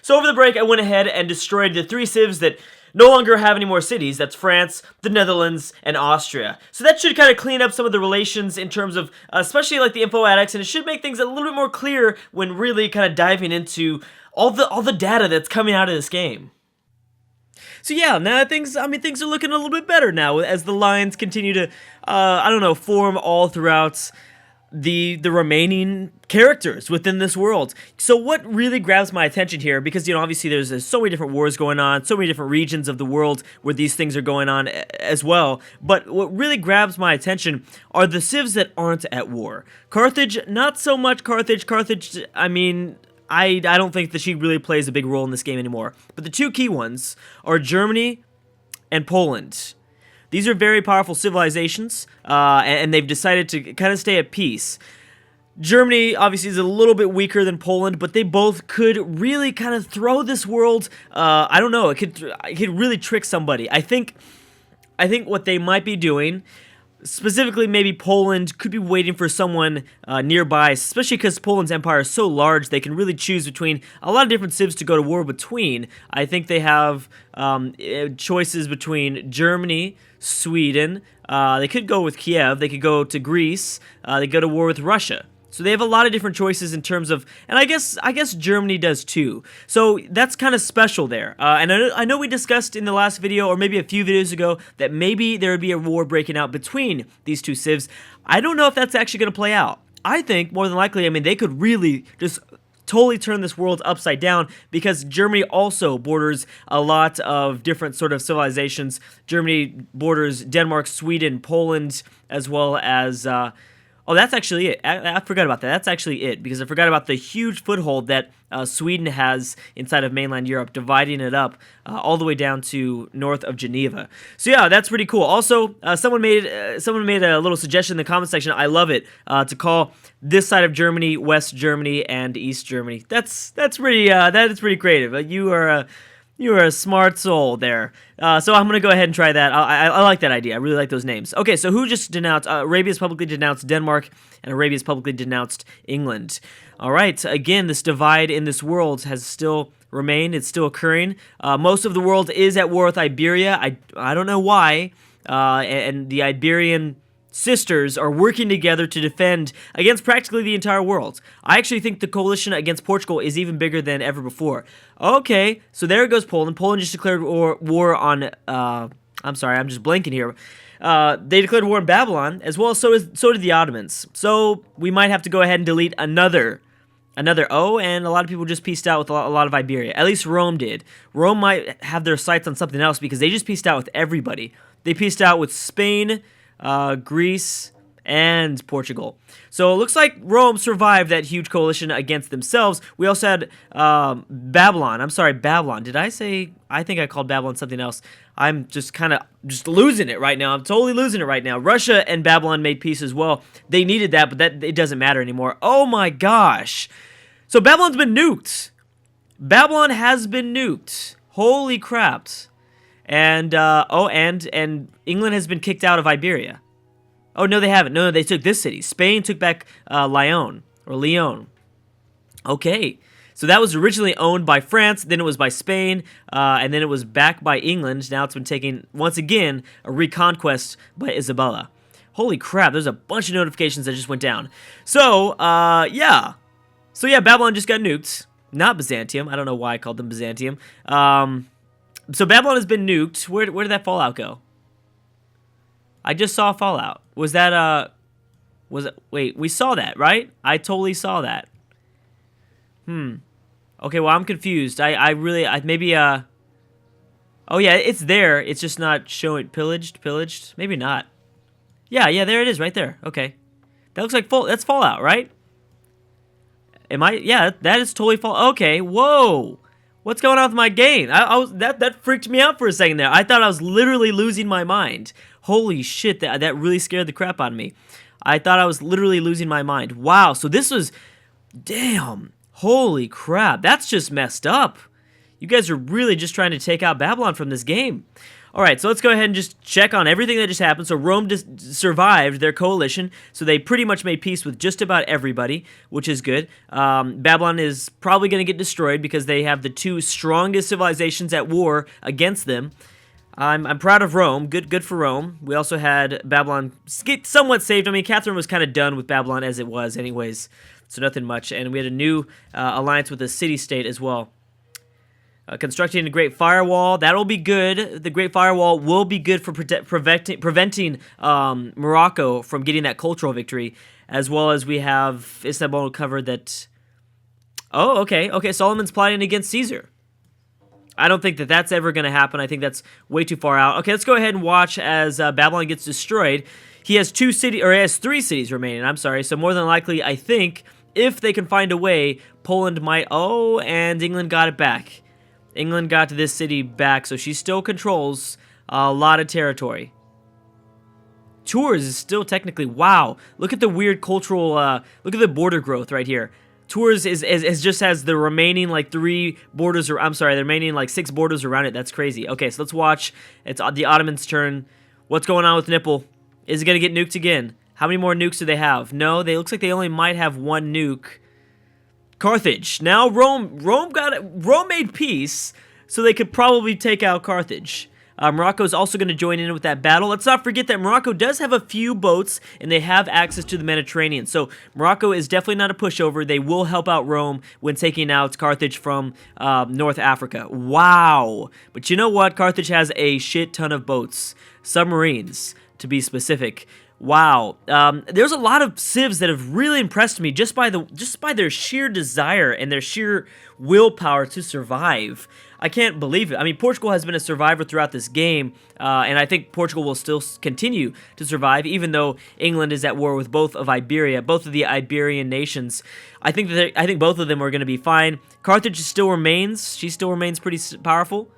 So over the break, I went ahead and destroyed the 3 civs that no longer have any more cities. That's France, the Netherlands, and Austria. So that should kind of clean up some of the relations in terms of, especially like the info addicts, and it should make things a little bit more clear when really kind of diving into all the data that's coming out of this game. So yeah, now things are looking a little bit better now as the lines continue to, I don't know, form all throughout the remaining characters within this world. So what really grabs my attention here, because, you know, obviously there's so many different wars going on, so many different regions of the world where these things are going on as well, but what really grabs my attention are the civs that aren't at war. Carthage, not so much Carthage. Carthage, I mean, I don't think that she really plays a big role in this game anymore. But the 2 key ones are Germany and Poland. These are very powerful civilizations, and they've decided to kind of stay at peace. Germany, obviously, is a little bit weaker than Poland, but they both could really kind of throw this world, I don't know, it could really trick somebody. I think what they might be doing, specifically maybe Poland, could be waiting for someone nearby, especially because Poland's empire is so large, they can really choose between a lot of different civs to go to war between. I think they have choices between Germany, Sweden, they could go with Kiev, they could go to Greece, they go to war with Russia. So they have a lot of different choices in terms of, and I guess Germany does too. So that's kind of special there. And I know we discussed in the last video, or maybe a few videos ago, that maybe there would be a war breaking out between these 2 civs. I don't know if that's actually going to play out. I think more than likely, I mean, they could really just totally turn this world upside down, because Germany also borders a lot of different sort of civilizations. Germany borders Denmark, Sweden, Poland, as well as oh, that's actually it. I forgot about that. That's actually it, because I forgot about the huge foothold that Sweden has inside of mainland Europe, dividing it up all the way down to north of Geneva. So yeah, that's pretty cool. Also, someone made a little suggestion in the comment section. I love it, to call this side of Germany West Germany and East Germany. That is pretty creative. You are a smart soul there. So I'm going to go ahead and try that. I like that idea. I really like those names. Okay, so who just denounced? Arabia's publicly denounced Denmark, and Arabia's publicly denounced England. All right, again, this divide in this world has still remained. It's still occurring. Most of the world is at war with Iberia. I don't know why. And the Iberian sisters are working together to defend against practically the entire world. I actually think the coalition against Portugal is even bigger than ever before. Okay, so there goes Poland. Poland just declared war on, I'm sorry, I'm just blanking here. They declared war on Babylon, as well as so did the Ottomans. So we might have to go ahead and delete another O, and a lot of people just pieced out with a lot of Iberia. At least Rome did. Rome might have their sights on something else, because they just pieced out with everybody. They pieced out with Spain, Greece, and Portugal. So it looks like Rome survived that huge coalition against themselves. We also had Babylon. I'm sorry, Babylon. Did I say? I think I called Babylon something else. I'm just kind of losing it right now. I'm totally losing it right now. Russia and Babylon made peace as well. They needed that, but it doesn't matter anymore. Oh my gosh. So Babylon's been nuked. Babylon has been nuked. Holy crap. And and England has been kicked out of Iberia. Oh, no, they haven't. No, they took this city. Spain took back Lyon. Okay. So that was originally owned by France, then it was by Spain, and then it was back by England. Now it's been taken, once again, a reconquest by Isabella. Holy crap, there's a bunch of notifications that just went down. So, yeah. So, yeah, Babylon just got nuked. Not Byzantium. I don't know why I called them Byzantium. So Babylon has been nuked. Where did that fallout go? I just saw fallout. Was that, wait, we saw that, right? I totally saw that. Okay, well, I'm confused. Maybe, oh yeah, it's there. It's just not showing, pillaged? Maybe not. Yeah, there it is, right there. Okay. That looks like that's fallout, right? Yeah, that is totally fallout. Okay, whoa. What's going on with my game? That freaked me out for a second there. I thought I was literally losing my mind. Holy shit, that really scared the crap out of me. I thought I was literally losing my mind. Wow, so this was, damn, holy crap, that's just messed up. You guys are really just trying to take out Babylon from this game. Alright, so let's go ahead and just check on everything that just happened. So Rome just survived their coalition, so they pretty much made peace with just about everybody, which is good. Babylon is probably going to get destroyed because they have the two strongest civilizations at war against them. I'm proud of Rome. Good for Rome. We also had Babylon get somewhat saved. I mean, Catherine was kind of done with Babylon as it was anyways, so nothing much. And we had a new alliance with the city-state as well. Constructing a Great Firewall, that'll be good. The Great Firewall will be good for preventing Morocco from getting that cultural victory, as well as we have Istanbul covered that... Oh, okay, Solomon's plotting against Caesar. I don't think that that's ever going to happen. I think that's way too far out. Okay, let's go ahead and watch as Babylon gets destroyed. He has he has 3 cities remaining, I'm sorry, so more than likely, I think, if they can find a way, Poland might... Oh, and England got it back. England got this city back, so she still controls a lot of territory. Tours is still technically... Wow, look at the weird cultural... look at the border growth right here. Tours is just has the remaining, like, 3 borders... Or, I'm sorry, the remaining, like, 6 borders around it. That's crazy. Okay, so let's watch. It's the Ottomans' turn. What's going on with Nipple? Is it going to get nuked again? How many more nukes do they have? No, it looks like they only might have 1 nuke. Carthage. Now Rome made peace, so they could probably take out Carthage. Morocco is also going to join in with that battle. Let's not forget that Morocco does have a few boats, and they have access to the Mediterranean. So Morocco is definitely not a pushover. They will help out Rome when taking out Carthage from North Africa. Wow. But you know what? Carthage has a shit ton of boats. Submarines, to be specific. Wow, there's a lot of civs that have really impressed me just by their sheer desire and their sheer willpower to survive. I can't believe it. I mean, Portugal has been a survivor throughout this game, and I think Portugal will still continue to survive, even though England is at war with both of the Iberian nations. I think both of them are going to be fine. Carthage still remains. She still remains pretty powerful.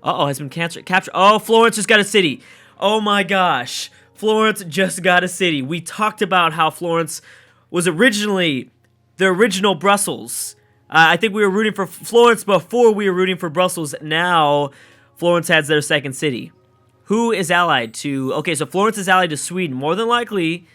Uh-oh, has been captured. Oh, Florence just got a city. Oh my gosh. Florence just got a city. We talked about how Florence was originally the original Brussels. I think we were rooting for Florence before we were rooting for Brussels. Now, Florence has their second city. Who is allied to... Okay, so Florence is allied to Sweden. More than likely,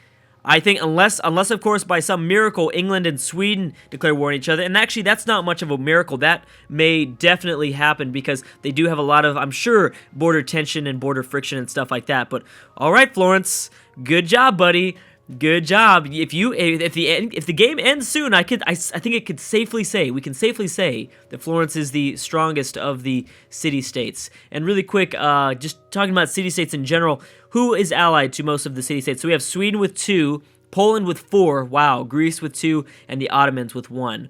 I think, unless of course, by some miracle, England and Sweden declare war on each other. And actually, that's not much of a miracle. That may definitely happen because they do have a lot of, I'm sure, border tension and border friction and stuff like that. But, all right, Florence, good job, buddy. Good job. If the game ends soon, I think we can safely say that Florence is the strongest of the city-states. And really quick, just talking about city-states in general, who is allied to most of the city-states? So we have Sweden with 2, Poland with 4, wow, Greece with 2, and the Ottomans with 1.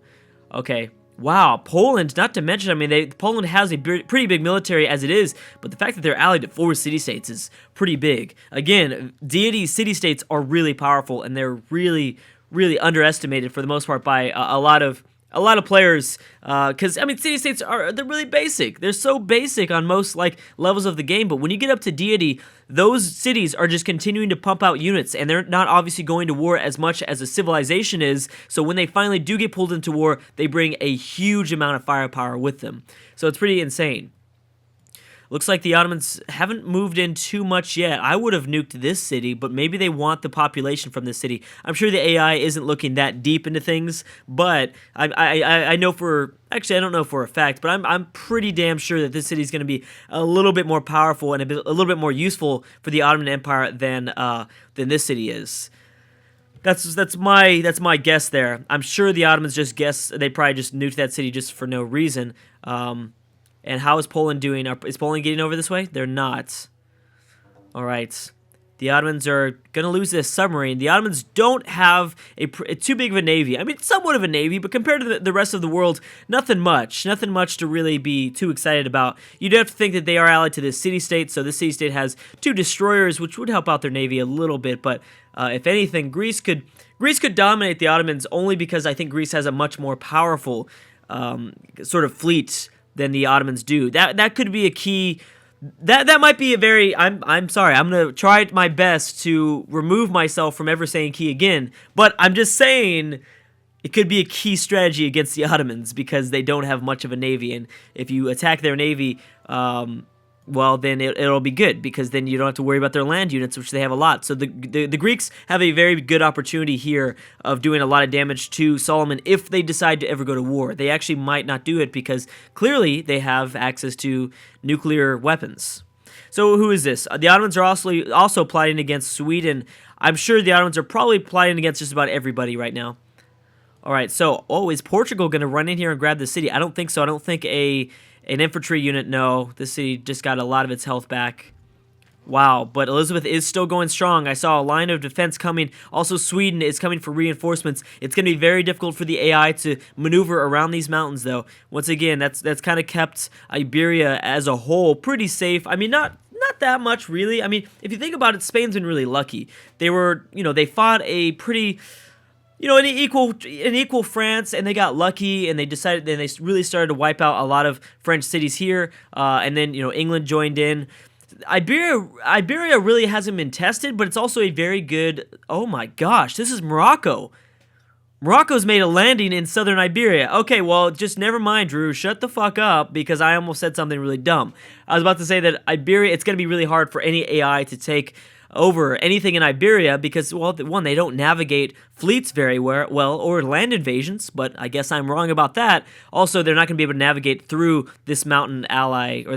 Okay. Wow, Poland, not to mention, I mean, Poland has a pretty big military as it is, but the fact that they're allied to 4 city-states is pretty big. Again, deity city-states are really powerful, and they're really, really underestimated for the most part by a lot of players, because, I mean, city-states they're really basic. They're so basic on most, like, levels of the game, but when you get up to deity, those cities are just continuing to pump out units, and they're not obviously going to war as much as a civilization is, so when they finally do get pulled into war, they bring a huge amount of firepower with them. So it's pretty insane. Looks like the Ottomans haven't moved in too much yet. I would have nuked this city, but maybe they want the population from this city. I'm sure the AI isn't looking that deep into things, but I know for... Actually, I don't know for a fact, but I'm pretty damn sure that this city is going to be a little bit more powerful and a little bit more useful for the Ottoman Empire than this city is. That's my guess there. I'm sure the Ottomans just they probably just nuked that city just for no reason. And how is Poland doing? Is Poland getting over this way? They're not. All right. The Ottomans are going to lose this submarine. The Ottomans don't have too big of a navy. I mean, somewhat of a navy, but compared to the rest of the world, nothing much. Nothing much to really be too excited about. You'd have to think that they are allied to this city-state, so this city-state has 2 destroyers, which would help out their navy a little bit, but if anything, Greece could dominate the Ottomans only because I think Greece has a much more powerful sort of fleet than the Ottomans do. That could be a key. That might be a very... I'm sorry. I'm going to try my best to remove myself from ever saying key again. But I'm just saying it could be a key strategy against the Ottomans because they don't have much of a navy. And if you attack their navy, well, then it'll be good, because then you don't have to worry about their land units, which they have a lot. So the Greeks have a very good opportunity here of doing a lot of damage to Solomon if they decide to ever go to war. They actually might not do it because clearly they have access to nuclear weapons. So who is this? The Ottomans are also plotting against Sweden. I'm sure the Ottomans are probably plotting against just about everybody right now. All right, so, is Portugal going to run in here and grab the city? I don't think so. I don't think an infantry unit, no. This city just got a lot of its health back. Wow, but Elizabeth is still going strong. I saw a line of defense coming. Also, Sweden is coming for reinforcements. It's going to be very difficult for the AI to maneuver around these mountains, though. Once again, that's kind of kept Iberia as a whole pretty safe. I mean, not that much, really. I mean, if you think about it, Spain's been really lucky. They were, they fought a pretty... an equal France, and they got lucky, and they really started to wipe out a lot of French cities here, and then, England joined in. Iberia really hasn't been tested, but it's also a very good, oh my gosh, this is Morocco. Morocco's made a landing in southern Iberia. Okay, well, just never mind, Drew. Shut the fuck up, because I almost said something really dumb. I was about to say that Iberia, it's going to be really hard for any AI to take over anything in Iberia because, well, one, they don't navigate fleets very well or land invasions, but I guess I'm wrong about that. Also, they're not going to be able to navigate through this mountain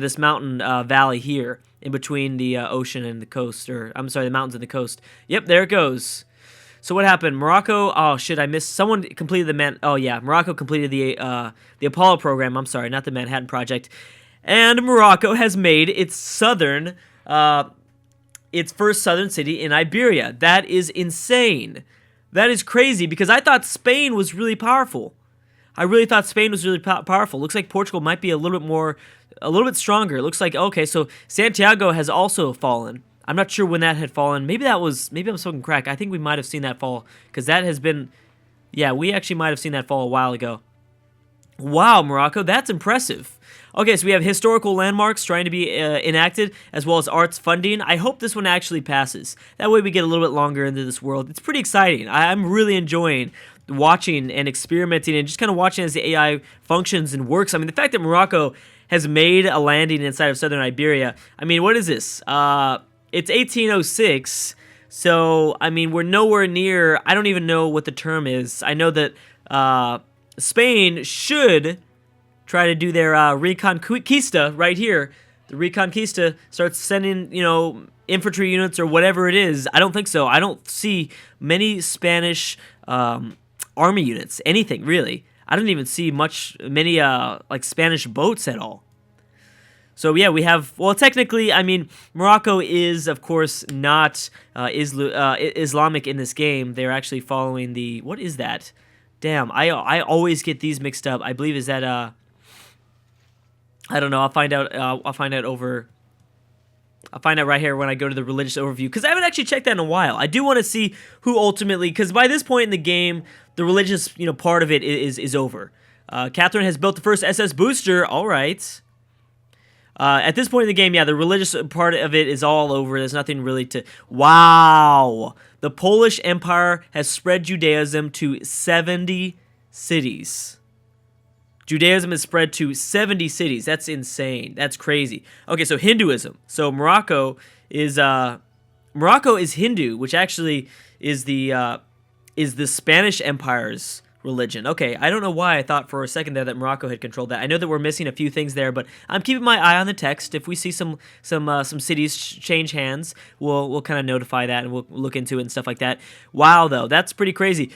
this mountain valley here in between the ocean and the coast, or I'm sorry, the mountains and the coast. Yep, there it goes. So what happened? Morocco, oh shit, I missed, someone completed Morocco completed the Apollo program, I'm sorry, not the Manhattan Project, and Morocco has made its first southern city in Iberia. That is insane. That is crazy, because I thought Spain was really powerful. I really thought Spain was really powerful. Looks like Portugal might be a little bit stronger. It looks like, okay, so Santiago has also fallen. I'm not sure when that had fallen. Maybe I'm smoking crack. I think we might have seen that fall, because that has been, yeah, we actually might have seen that fall a while ago. Wow, Morocco, that's impressive. Okay, so we have historical landmarks trying to be enacted, as well as arts funding. I hope this one actually passes. That way we get a little bit longer into this world. It's pretty exciting. I'm really enjoying watching and experimenting and just kind of watching as the AI functions and works. I mean, the fact that Morocco has made a landing inside of southern Iberia, I mean, what is this? It's 1806, so, I mean, we're nowhere near, I don't even know what the term is. I know that Spain should try to do their Reconquista right here. The Reconquista starts sending, infantry units or whatever it is. I don't think so. I don't see many Spanish army units, anything, really. I don't even see many Spanish boats at all. So, yeah, we have, well, technically, I mean, Morocco is, of course, not Islamic in this game. They're actually following the, what is that? Damn, I always get these mixed up. I believe, is that, I don't know. I'll find out right here when I go to the religious overview, because I haven't actually checked that in a while. I do want to see who ultimately, because by this point in the game, the religious part of it is over. Catherine has built the first SS booster. All right. At this point in the game, yeah, the religious part of it is all over. There's nothing really to... Wow! The Polish Empire has spread Judaism to 70 cities. Judaism is spread to 70 cities. That's insane. That's crazy. Okay, so Hinduism. So Morocco is Hindu, which actually is the Spanish Empire's religion. Okay, I don't know why I thought for a second there that Morocco had controlled that. I know that we're missing a few things there, but I'm keeping my eye on the text. If we see some cities change hands, we'll kind of notify that and we'll look into it and stuff like that. Wow, though, that's pretty crazy.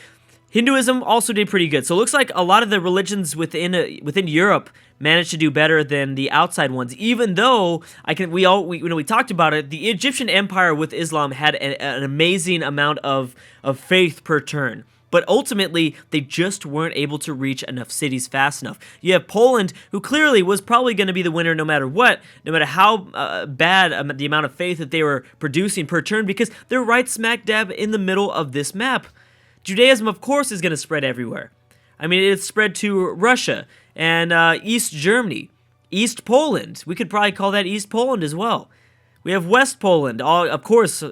Hinduism also did pretty good. So it looks like a lot of the religions within Europe managed to do better than the outside ones. Even though we talked about it, the Egyptian Empire with Islam had an amazing amount of faith per turn. But ultimately, they just weren't able to reach enough cities fast enough. You have Poland, who clearly was probably going to be the winner no matter what, no matter how bad the amount of faith that they were producing per turn, because they're right smack dab in the middle of this map. Judaism, of course, is going to spread everywhere. I mean, it's spread to Russia and East Germany, East Poland. We could probably call that East Poland as well. We have West Poland, all, of course,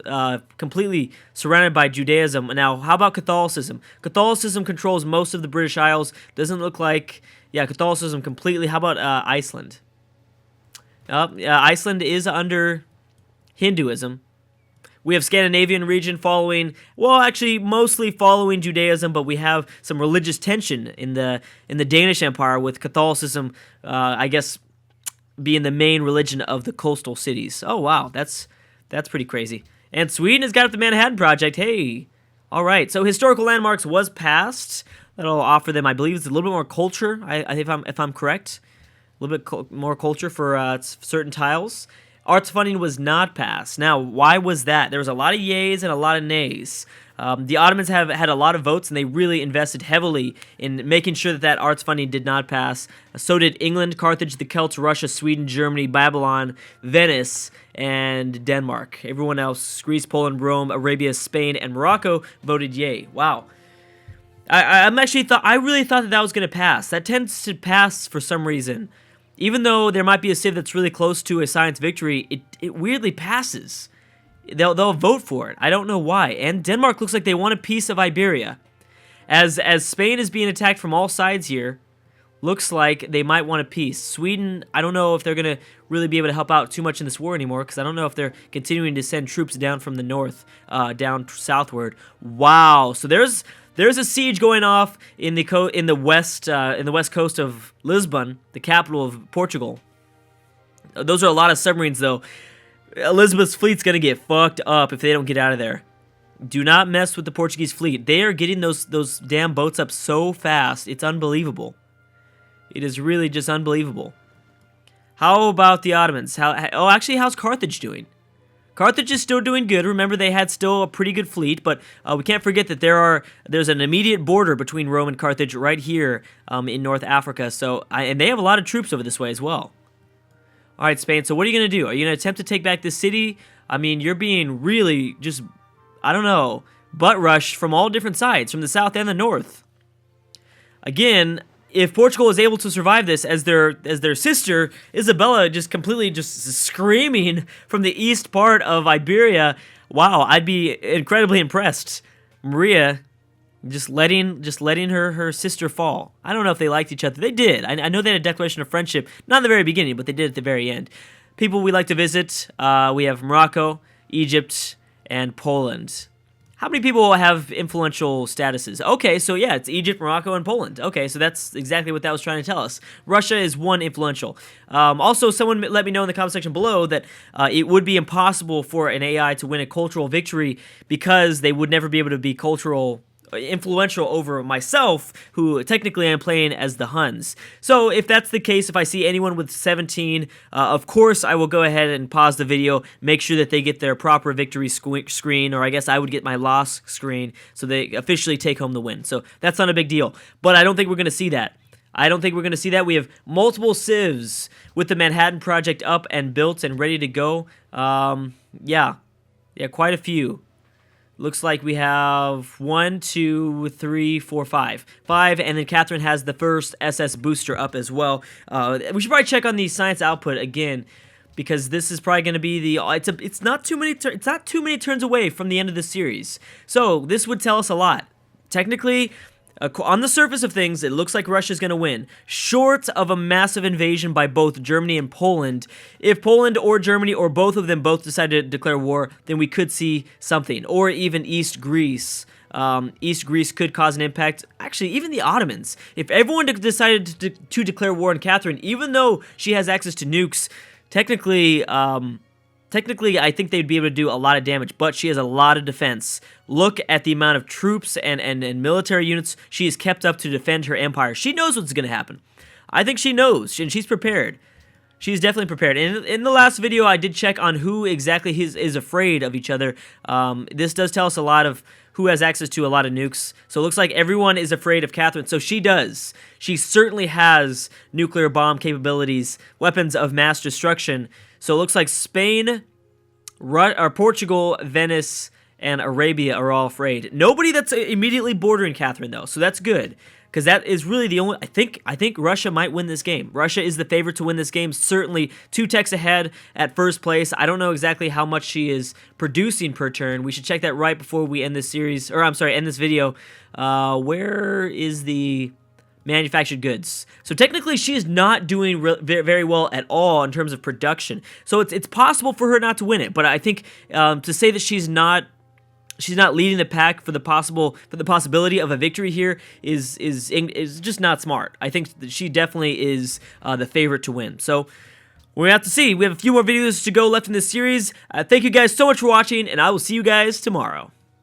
completely surrounded by Judaism. Now, how about Catholicism? Catholicism controls most of the British Isles. Doesn't look like, yeah, Catholicism completely. How about Iceland? Iceland is under Hinduism. We have Scandinavian region following, well, actually mostly following Judaism, but we have some religious tension in the Danish Empire with Catholicism, I guess, being the main religion of the coastal cities. Oh wow, that's pretty crazy. And Sweden has got up the Manhattan Project. Hey, all right. So historical landmarks was passed. That'll offer them, I believe, it's a little bit more culture. If I'm correct, a little bit more culture for certain tiles. Arts funding was not passed. Now, why was that? There was a lot of yays and a lot of nays. The Ottomans have had a lot of votes, and they really invested heavily in making sure that arts funding did not pass. So did England, Carthage, the Celts, Russia, Sweden, Germany, Babylon, Venice, and Denmark. Everyone else, Greece, Poland, Rome, Arabia, Spain, and Morocco voted yay. Wow. I really thought that was going to pass. That tends to pass for some reason. Even though there might be a civ that's really close to a science victory, it weirdly passes. They'll vote for it. I don't know why. And Denmark looks like they want a piece of Iberia. As Spain is being attacked from all sides here, looks like they might want a piece. Sweden, I don't know if they're going to really be able to help out too much in this war anymore, because I don't know if they're continuing to send troops down from the north, down southward. Wow. So there's a siege going off in the west coast of Lisbon, the capital of Portugal. Those are a lot of submarines, though. Elizabeth's fleet's gonna get fucked up if they don't get out of there. Do not mess with the Portuguese fleet. They are getting those damn boats up so fast. It's unbelievable. It is really just unbelievable. How about the Ottomans? Actually, how's Carthage doing? Carthage is still doing good. Remember, they had still a pretty good fleet, but we can't forget that there's an immediate border between Rome and Carthage right here in North Africa. And they have a lot of troops over this way as well. All right, Spain. So what are you gonna do? Are you gonna attempt to take back this city? I mean, you're being really just, I don't know, butt rushed from all different sides, from the south and the north. Again, if Portugal is able to survive this, as their sister Isabella just completely just screaming from the east part of Iberia, wow, I'd be incredibly impressed. Maria just letting her sister fall. I don't know if they liked each other. They did. I know they had a declaration of friendship, not in the very beginning, but they did at the very end. People we like to visit, we have Morocco, Egypt, and Poland. How many people have influential statuses? Okay, so yeah, it's Egypt, Morocco, and Poland. Okay, so that's exactly what that was trying to tell us. Russia is one influential. Also, someone let me know in the comment section below that it would be impossible for an AI to win a cultural victory because they would never be able to be influential over myself, who technically I'm playing as the Huns. So if that's the case, if I see anyone with 17, of course I will go ahead and pause the video, make sure that they get their proper victory screen, or I guess I would get my loss screen, so they officially take home the win. So that's not a big deal. But I don't think we're going to see that. We have multiple civs with the Manhattan Project up and built and ready to go. Yeah, quite a few. Looks like we have 1, 2, 3, 4, 5. 5, and then Catherine has the first SS booster up as well. We should probably check on the science output again, because this is probably going to be it's not too many turns away from the end of the series. So this would tell us a lot. Technically, on the surface of things, it looks like Russia's going to win, short of a massive invasion by both Germany and Poland. If Poland or Germany or both of them decide to declare war, then we could see something. Or even East Greece. East Greece could cause an impact. Actually, even the Ottomans. If everyone decided to declare war on Catherine, even though she has access to nukes, technically, I think they'd be able to do a lot of damage, but she has a lot of defense. Look at the amount of troops and military units she has kept up to defend her empire. She knows what's going to happen. I think she knows, and she's prepared. She's definitely prepared. And in the last video, I did check on who exactly is afraid of each other. This does tell us a lot of who has access to a lot of nukes. So it looks like everyone is afraid of Catherine. So she does. She certainly has nuclear bomb capabilities, weapons of mass destruction. So it looks like Spain, Portugal, Venice, and Arabia are all afraid. Nobody that's immediately bordering Catherine, though, so that's good, because that is really the only... I think Russia might win this game. Russia is the favorite to win this game, certainly 2 techs ahead at first place. I don't know exactly how much she is producing per turn. We should check that right before we end this series, or I'm sorry, end this video. Where is the manufactured goods. So technically she is not doing very well at all in terms of production. So it's possible for her not to win it, but I think to say that she's not leading the pack for the possibility of a victory here is just not smart. I think that she definitely is the favorite to win. So we're gonna have to see. We have a few more videos to go left in this series. Thank you guys so much for watching, and I will see you guys tomorrow.